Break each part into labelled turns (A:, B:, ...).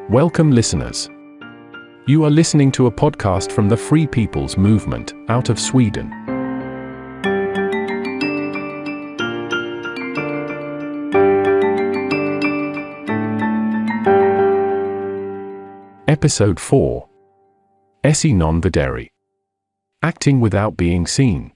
A: Welcome listeners. You are listening to a podcast from the Free People's Movement, out of Sweden. Episode 4. Esse, videri. Acting without being seen.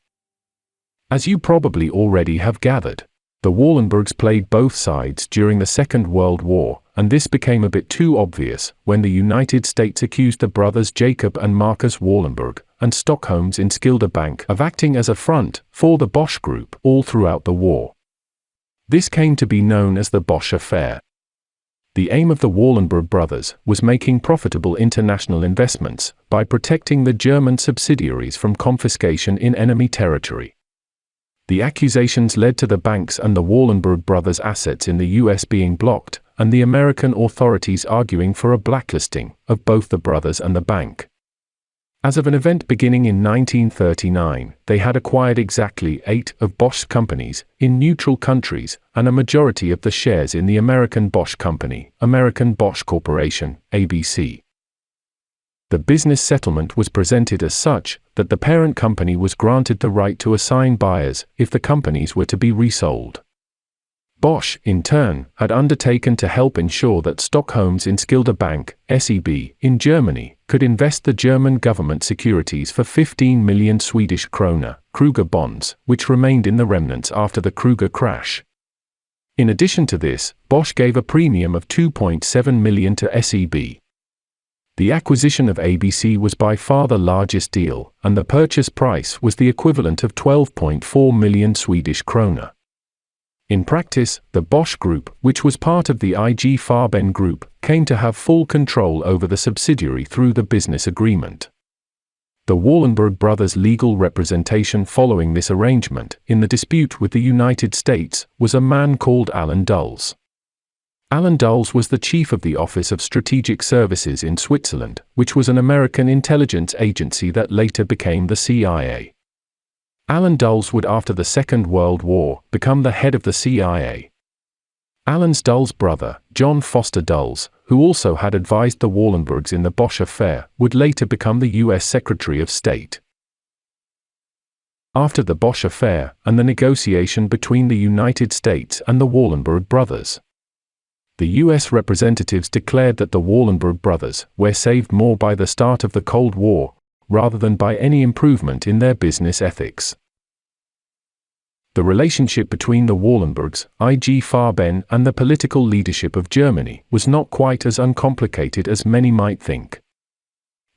A: As you probably already have gathered, the Wallenbergs played both sides during the Second World War, and this became a bit too obvious when the United States accused the brothers Jacob and Marcus Wallenberg and Stockholm's Enskilda Bank of acting as a front for the Bosch Group all throughout the war. This came to be known as the Bosch Affair. The aim of the Wallenberg brothers was making profitable international investments by protecting the German subsidiaries from confiscation in enemy territory. The accusations led to the banks and the Wallenberg brothers' assets in the US being blocked, and the American authorities arguing for a blacklisting of both the brothers and the bank. As of an event beginning in 1939, they had acquired exactly 8 of Bosch's companies in neutral countries and a majority of the shares in the American Bosch Company, American Bosch Corporation, ABC. The business settlement was presented as such that the parent company was granted the right to assign buyers if the companies were to be resold. Bosch, in turn, had undertaken to help ensure that Stockholm's Enskilda Bank, SEB, in Germany, could invest the German government securities for 15 million Swedish krona, Kruger bonds, which remained in the remnants after the Kruger crash. In addition to this, Bosch gave a premium of 2.7 million to SEB. The acquisition of ABC was by far the largest deal, and the purchase price was the equivalent of 12.4 million Swedish krona. In practice, the Bosch Group, which was part of the IG Farben Group, came to have full control over the subsidiary through the business agreement. The Wallenberg brothers' legal representation following this arrangement, in the dispute with the United States, was a man called Alan Dulles. Alan Dulles was the chief of the Office of Strategic Services in Switzerland, which was an American intelligence agency that later became the CIA. Alan Dulles would, after the Second World War, become the head of the CIA. Alan Dulles' brother, John Foster Dulles, who also had advised the Wallenbergs in the Bosch affair, would later become the U.S. Secretary of State. After the Bosch affair and the negotiation between the United States and the Wallenberg brothers, the U.S. representatives declared that the Wallenberg brothers were saved more by the start of the Cold War, rather than by any improvement in their business ethics. The relationship between the Wallenbergs, IG Farben, and the political leadership of Germany was not quite as uncomplicated as many might think.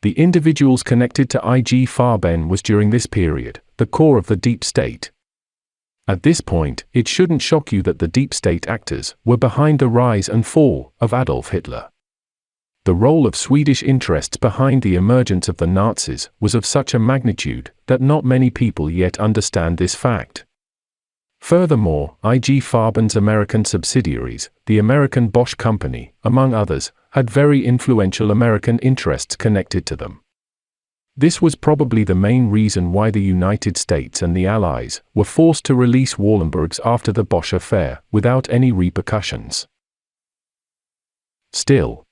A: The individuals connected to IG Farben was during this period the core of the deep state. At this point, it shouldn't shock you that the deep state actors were behind the rise and fall of Adolf Hitler. The role of Swedish interests behind the emergence of the Nazis was of such a magnitude that not many people yet understand this fact. Furthermore, IG Farben's American subsidiaries, the American Bosch Company, among others, had very influential American interests connected to them. This was probably the main reason why the United States and the Allies were forced to release Wallenbergs after the Bosch affair without any repercussions. Still,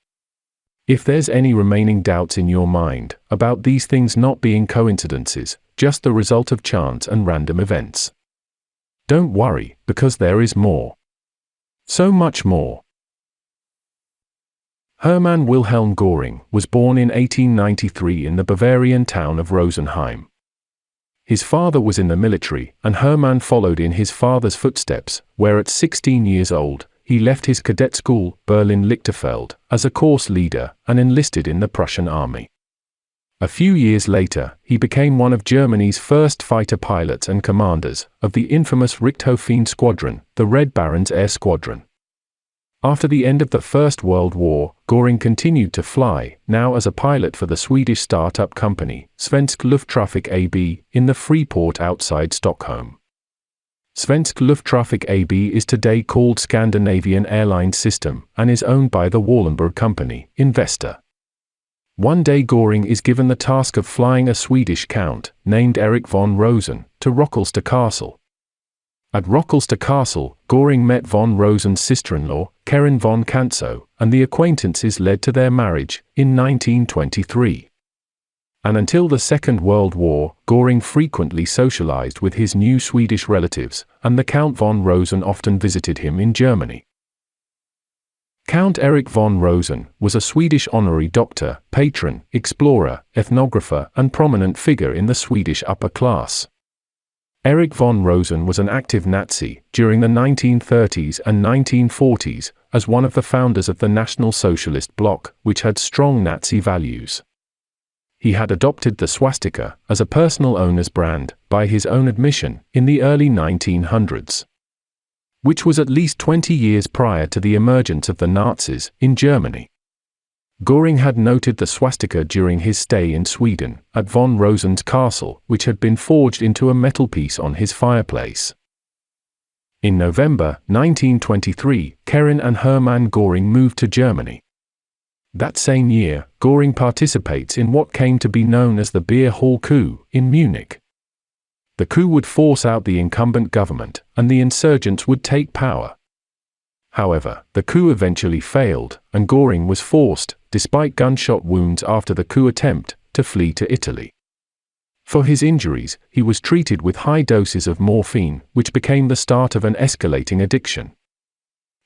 A: if there's any remaining doubts in your mind about these things not being coincidences, just the result of chance and random events, don't worry, because there is more. So much more. Hermann Wilhelm Göring was born in 1893 in the Bavarian town of Rosenheim. His father was in the military, and Hermann followed in his father's footsteps, where at 16 years old, he left his cadet school, Berlin-Lichterfeld, as a course leader and enlisted in the Prussian army. A few years later, he became one of Germany's first fighter pilots and commanders of the infamous Richthofen Squadron, the Red Baron's Air Squadron. After the end of the First World War, Göring continued to fly, now as a pilot for the Swedish start-up company, Svensk Lufttrafik AB, in the free port outside Stockholm. Svensk Lufttrafik AB is today called Scandinavian Airlines System and is owned by the Wallenberg Company, Investor. One day Göring is given the task of flying a Swedish count, named Erik von Rosen, to Rockelsta Castle. At Rockelster Castle, Göring met von Rosen's sister-in-law, Karin von Kantzow, and the acquaintances led to their marriage in 1923. And until the Second World War, Göring frequently socialized with his new Swedish relatives, and the Count von Rosen often visited him in Germany. Count Erik von Rosen was a Swedish honorary doctor, patron, explorer, ethnographer, and prominent figure in the Swedish upper class. Erik von Rosen was an active Nazi during the 1930s and 1940s as one of the founders of the National Socialist Bloc, which had strong Nazi values. He had adopted the swastika as a personal owner's brand, by his own admission, in the early 1900s, which was at least 20 years prior to the emergence of the Nazis in Germany. Göring had noted the swastika during his stay in Sweden, at von Rosen's castle, which had been forged into a metal piece on his fireplace. In November 1923, Karin and Hermann Göring moved to Germany. That same year, Göring participates in what came to be known as the Beer Hall coup in Munich. The coup would force out the incumbent government, and the insurgents would take power. However, the coup eventually failed, and Göring was forced, despite gunshot wounds after the coup attempt, to flee to Italy. For his injuries, he was treated with high doses of morphine, which became the start of an escalating addiction.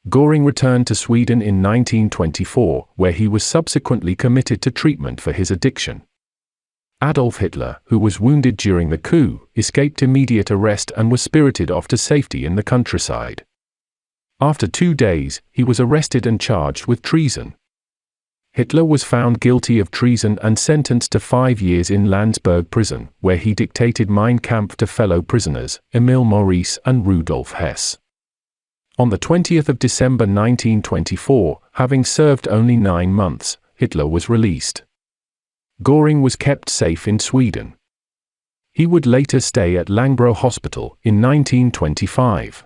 A: Göring returned to Sweden in 1924, where he was subsequently committed to treatment for his addiction. Adolf Hitler, who was wounded during the coup, escaped immediate arrest and was spirited off to safety in the countryside. After 2 days, he was arrested and charged with treason. Hitler was found guilty of treason and sentenced to 5 years in Landsberg prison, where he dictated Mein Kampf to fellow prisoners, Emil Maurice and Rudolf Hess. On the 20th of December 1924, having served only 9 months, Hitler was released. Göring was kept safe in Sweden. He would later stay at Langbro Hospital in 1925.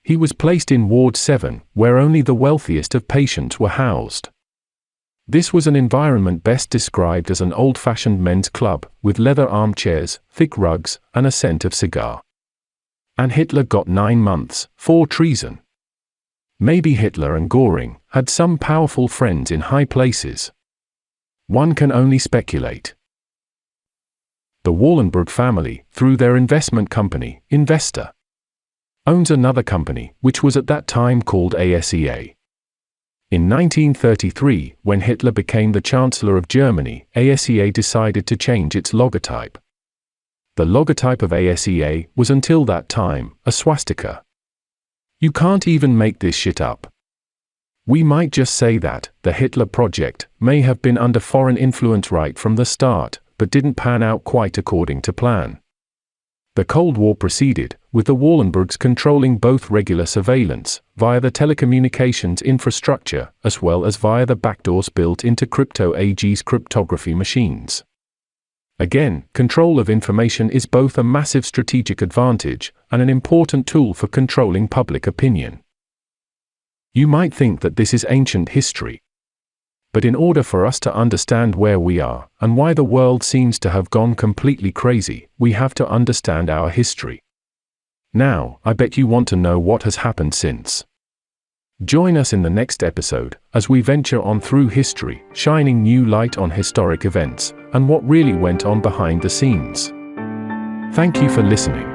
A: He was placed in Ward 7, where only the wealthiest of patients were housed. This was an environment best described as an old-fashioned men's club, with leather armchairs, thick rugs, and a scent of cigar. And Hitler got 9 months, for treason. Maybe Hitler and Göring had some powerful friends in high places. One can only speculate. The Wallenberg family, through their investment company, Investor, owns another company, which was at that time called Esse. In 1933, when Hitler became the Chancellor of Germany, Esse decided to change its logotype. The logotype of Esse was until that time a swastika. You can't even make this shit up. We might just say that the Hitler Project may have been under foreign influence right from the start, but didn't pan out quite according to plan. The Cold War proceeded, with the Wallenbergs controlling both regular surveillance, via the telecommunications infrastructure, as well as via the backdoors built into Crypto AG's cryptography machines. Again, control of information is both a massive strategic advantage and an important tool for controlling public opinion. You might think that this is ancient history. But in order for us to understand where we are, and why the world seems to have gone completely crazy, we have to understand our history. Now, I bet you want to know what has happened since. Join us in the next episode, as we venture on through history, shining new light on historic events, and what really went on behind the scenes. Thank you for listening.